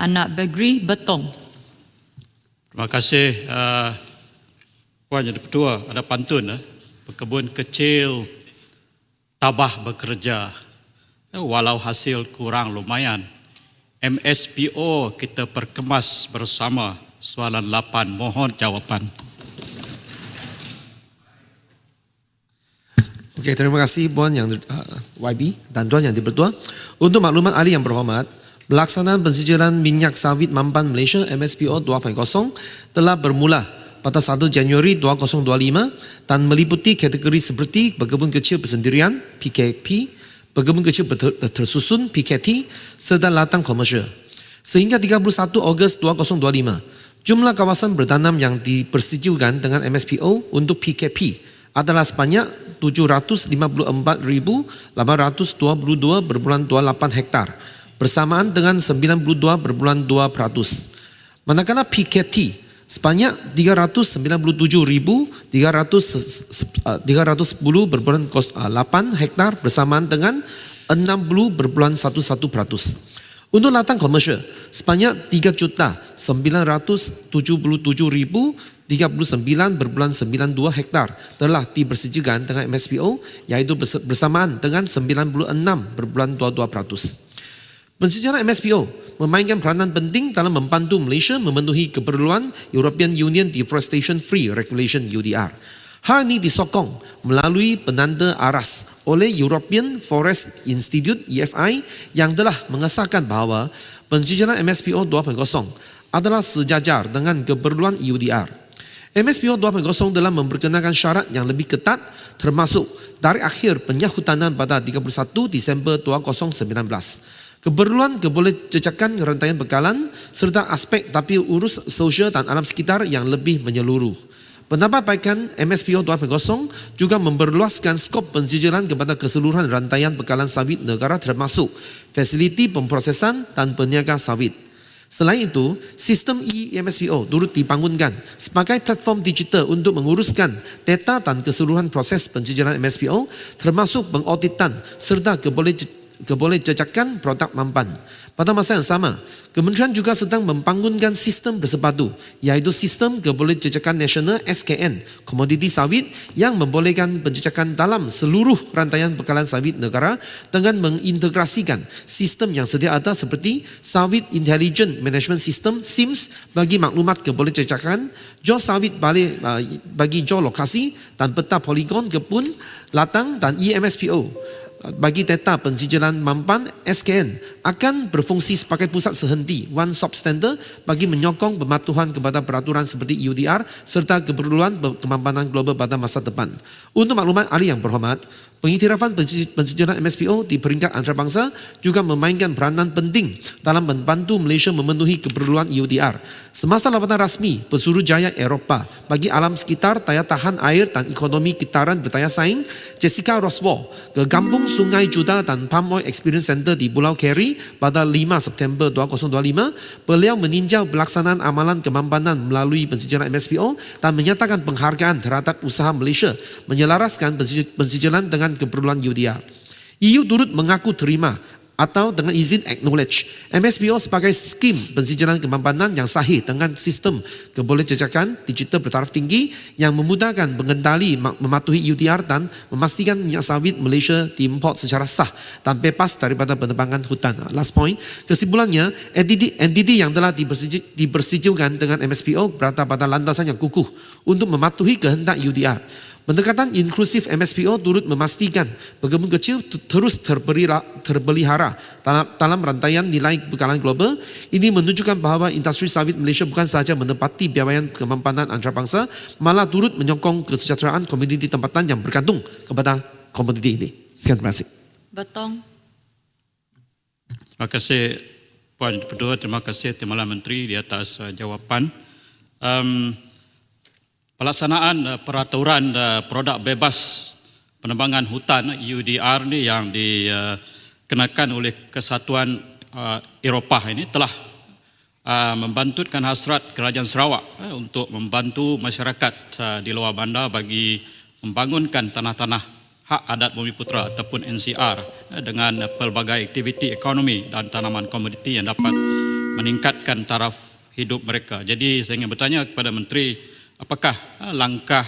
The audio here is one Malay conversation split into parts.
Anak Bagri Betong. Terima kasih Puan Yang Ketua. Ada pantun, pekebun kecil tabah bekerja walau hasil kurang lumayan. MSPO kita perkemas bersama. Soalan 8, mohon jawapan. Okey, terima kasih Puan Yang YB dan Tuan Yang Dipertua. Untuk maklumat ahli yang berhormat, pelaksanaan pensijaran minyak sawit Mampan Malaysia MSPO 2.0 telah bermula pada 1 Januari 2025 dan meliputi kategori seperti berkebun kecil bersendirian PKP, berkebun kecil tersusun PKT serta ladang komersial. Sehingga 31 Ogos 2025, jumlah kawasan bertanam yang dipersetujukan dengan MSPO untuk PKP adalah sebanyak 754,822.28 hektar bersamaan dengan 92.2%. Manakala PKT sebanyak 397,310,8 hektar bersamaan dengan 60.11%. Untuk ladang komersial sebanyak 3.777,039,92 hektar telah dipersetujukan dengan MSPO, iaitu bersamaan dengan 96.22%. Pensetujuan MSPO memainkan peranan penting dalam membantu Malaysia memenuhi keperluan European Union Deforestation Free Regulation UDR. Hal ini disokong melalui penanda aras oleh European Forest Institute EFI yang telah mengesahkan bahawa pensetujuan MSPO 2.0 adalah sejajar dengan keperluan UDR. MSPO 2.0 telah memperkenalkan syarat yang lebih ketat termasuk tarikh akhir penyahutanan pada 31 Disember 2019. Keperluan kebolehjejakan rantaian bekalan serta aspek tapi urus sosial dan alam sekitar yang lebih menyeluruh. Pendapat Paikan MSPO 2.0 juga memperluaskan skop pensijaran kepada keseluruhan rantaian bekalan sawit negara termasuk fasiliti pemprosesan dan peniaga sawit. Selain itu, sistem eMSPO turut dibangunkan sebagai platform digital untuk menguruskan data dan keseluruhan proses pensijaran MSPO termasuk pengauditan serta kebolehjejakan produk Mampan. Pada masa yang sama, Kementerian juga sedang membangunkan sistem bersepadu, iaitu Sistem Kebolehjejakan Nasional SKN komoditi sawit yang membolehkan penjejakan dalam seluruh rantaian bekalan sawit negara dengan mengintegrasikan sistem yang sedia ada seperti Sawit Intelligent Management System SIMS bagi maklumat kebolehjejakan, jor sawit bagi jor lokasi dan peta poligon kebun, ladang dan eMSPO. Bagi data pensijaran Mampan, SKN akan berfungsi sebagai pusat sehenti One Stop Center bagi menyokong pematuhan kepada peraturan seperti UDR serta keperluan kemampanan global pada masa depan. Untuk maklumat ahli yang berhormat, pengiktirafan pensijaran MSPO di peringkat antarabangsa juga memainkan peranan penting dalam membantu Malaysia memenuhi keperluan UDR. Semasa lawatan rasmi Pesuruhjaya Eropah bagi alam sekitar, daya tahan air dan ekonomi kitaran berdaya saing, Jessica Roswell ke Kampung Sungai Juda dan Palm Oil Experience Center di Pulau Keri pada 5 September 2025, beliau meninjau pelaksanaan amalan kemampanan melalui pensijaran MSPO dan menyatakan penghargaan terhadap usaha Malaysia menyelaraskan pensijaran dengan keperluan UDR. EU turut mengaku terima atau dengan izin acknowledge MSPO sebagai skim pensijaran kemampanan yang sahih dengan sistem kebolehjejakan digital bertaraf tinggi yang memudahkan pengendali mematuhi UDR dan memastikan minyak sawit Malaysia diimport secara sah dan bebas daripada penebangan hutan. Last point, kesimpulannya entiti yang telah dipersetujukan dengan MSPO berada pada landasan yang kukuh untuk mematuhi kehendak UDR. Pendekatan inklusif MSPO turut memastikan berkebun kecil terus terpelihara dalam rantaian nilai bekalan global. Ini menunjukkan bahawa industri sawit Malaysia bukan sahaja menepati piawaian kemampanan antarabangsa, malah turut menyokong kesejahteraan komuniti tempatan yang bergantung kepada komoditi ini. Sekian, terima kasih. Betong. Terima kasih Puan Ketua, terima kasih Timbalan Menteri di atas jawapan. Pelaksanaan peraturan produk bebas penebangan hutan UDR ni yang dikenakan oleh Kesatuan Eropah ini telah membantutkan hasrat Kerajaan Sarawak untuk membantu masyarakat di luar bandar bagi membangunkan tanah-tanah hak adat Bumiputera ataupun NCR dengan pelbagai aktiviti ekonomi dan tanaman komoditi yang dapat meningkatkan taraf hidup mereka. Jadi saya ingin bertanya kepada Menteri, apakah langkah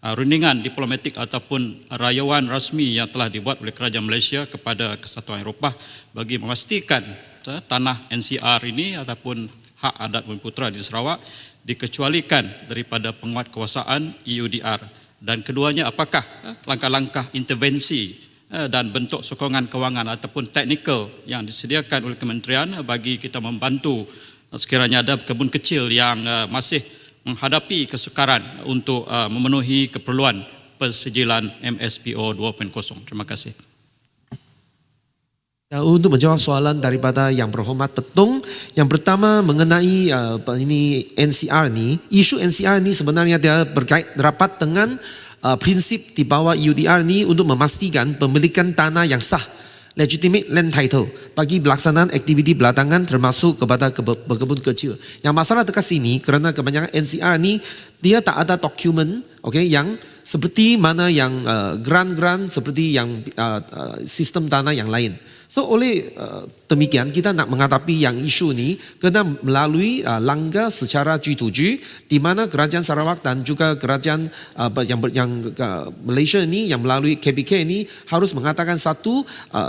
rundingan diplomatik ataupun rayuan rasmi yang telah dibuat oleh kerajaan Malaysia kepada Kesatuan Eropah bagi memastikan tanah NCR ini ataupun hak adat Bumi Putera di Sarawak dikecualikan daripada penguatkuasaan EUDR, dan keduanya apakah langkah-langkah intervensi dan bentuk sokongan kewangan ataupun teknikal yang disediakan oleh kementerian bagi kita membantu sekiranya ada kebun kecil yang masih menghadapi kesukaran untuk memenuhi keperluan persijilan MSPO 2.0. Terima kasih. Untuk menjawab soalan daripada yang berhormat Petong, yang pertama mengenai ini NCR ni, isu NCR ni sebenarnya dia berkait rapat dengan prinsip di bawah EUDR ni untuk memastikan pemilikan tanah yang sah, legitimate land title bagi pelaksanaan aktiviti belakangan termasuk kepada berkebun kecil. Yang masalah dekat sini kerana kebanyakan NCR ni dia tak ada dokumen, okay, yang seperti mana yang grant seperti yang sistem tanah yang lain. So oleh demikian kita nak menghadapi yang isu ni kena melalui langkah secara G2G di mana kerajaan Sarawak dan juga kerajaan yang Malaysia ni yang melalui KPK ni harus mengatakan satu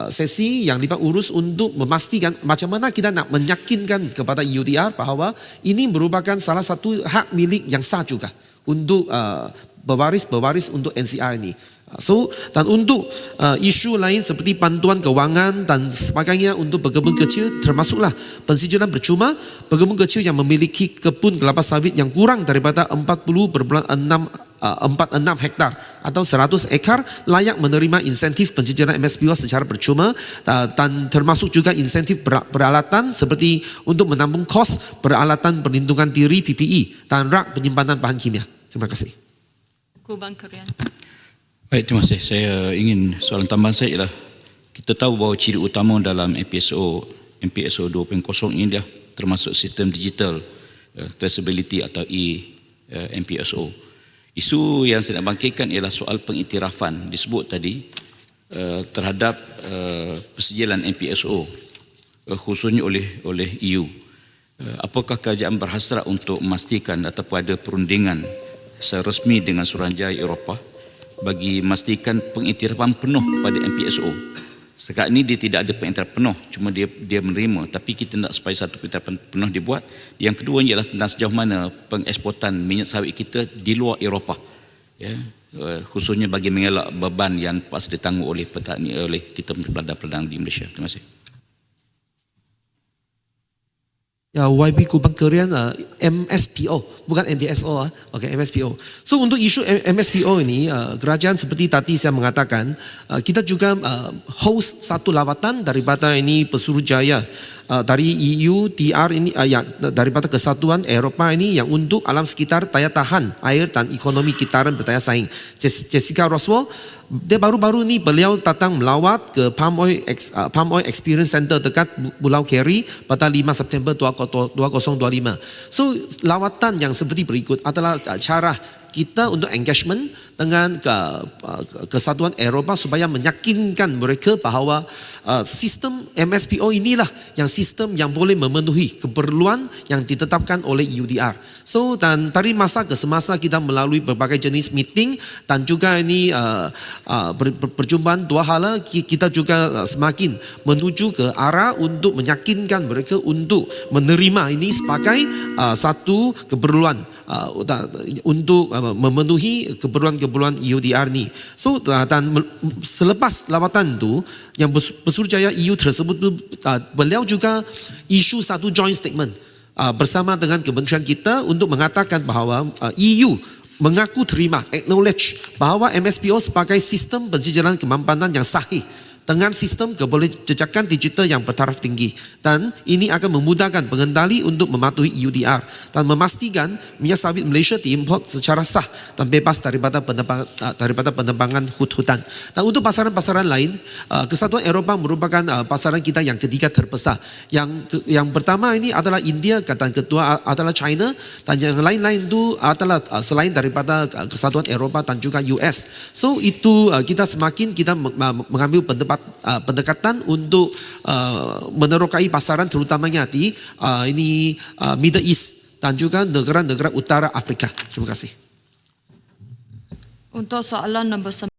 sesi yang libat urus untuk memastikan macam mana kita nak meyakinkan kepada EUDR bahawa ini merupakan salah satu hak milik yang sah juga untuk berwaris untuk NCR ini. So, dan untuk isu lain seperti bantuan kewangan dan sebagainya untuk berkebun kecil termasuklah pensijilan percuma, berkebun kecil yang memiliki kebun kelapa sawit yang kurang daripada 40,46 hektar atau 100 ekar layak menerima insentif pensijilan MSPO secara percuma, dan termasuk juga insentif peralatan seperti untuk menampung kos peralatan perlindungan diri PPE dan rak penyimpanan bahan kimia. Terima kasih. Kubang Kerian. Baik, terima kasih. Saya ingin soalan tambahan saya ialah kita tahu bahawa ciri utama dalam MPSO 2.0 ini dia termasuk sistem digital traceability atau MPSO. Isu yang saya nak bangkitkan ialah soal pengiktirafan disebut tadi terhadap persijilan MPSO khususnya oleh EU. Apakah kerajaan berhasrat untuk memastikan ataupun ada perundingan secara resmi dengan Suruhanjaya Eropah bagi memastikan pengiktirafan penuh pada MPSO. Sekarang ini dia tidak ada pengiktirafan penuh, cuma dia menerima, tapi kita nak supaya satu pengiktirafan penuh dibuat. Yang kedua ialah tentang sejauh mana pengeksportan minyak sawit kita di luar Eropah, ya, khususnya bagi mengelak beban yang pas ditanggung oleh petani, oleh kita peladang-peladang di Malaysia. Terima kasih. Ya, YB Kubang Kerian MSPO, bukan MPSO. Okay, MSPO. So untuk isu MSPO ini, kerajaan seperti tadi saya mengatakan, kita juga host satu lawatan daripada ini Pesuruhjaya dari EU, TR ini, daripada Kesatuan Eropah ini yang untuk alam sekitar, daya tahan air dan ekonomi kitaran berdaya saing. Jessica Roswell, dia baru-baru ni beliau datang melawat ke Palm Oil Experience Center dekat Pulau Keri pada 5 September 2025. So lawatan yang seperti berikut adalah cara kita untuk engagement dengan Kesatuan Eropah supaya meyakinkan mereka bahawa sistem MSPO inilah yang sistem yang boleh memenuhi keperluan yang ditetapkan oleh EUDR. So dan dari masa ke semasa kita melalui berbagai jenis meeting dan juga ini perjumpaan dua hala, kita juga semakin menuju ke arah untuk meyakinkan mereka untuk menerima ini sebagai satu keperluan untuk memenuhi keperluan EUDR ni. So dan selepas lawatan tu yang Pesuruhjaya EU tersebut beliau juga isu satu joint statement bersama dengan kementerian kita untuk mengatakan bahawa EU mengaku terima, acknowledge bahawa MSPO sebagai sistem pensijilan kemampanan yang sahih dengan sistem kebolehjejakan digital yang bertaraf tinggi, dan ini akan memudahkan pengendali untuk mematuhi EUDR dan memastikan minyak sawit Malaysia diimport secara sah dan bebas daripada penebangan hutan. Dan untuk pasaran-pasaran lain, Kesatuan Eropah merupakan pasaran kita yang ketiga terbesar. Yang pertama ini adalah India dan kedua adalah China, dan yang lain-lain itu adalah selain daripada Kesatuan Eropah dan juga US. So itu kita semakin mengambil pendapatan pendekatan untuk menerokai pasaran terutamanya di Middle East dan juga negara-negara utara Afrika. Terima kasih. Untuk soalan nombor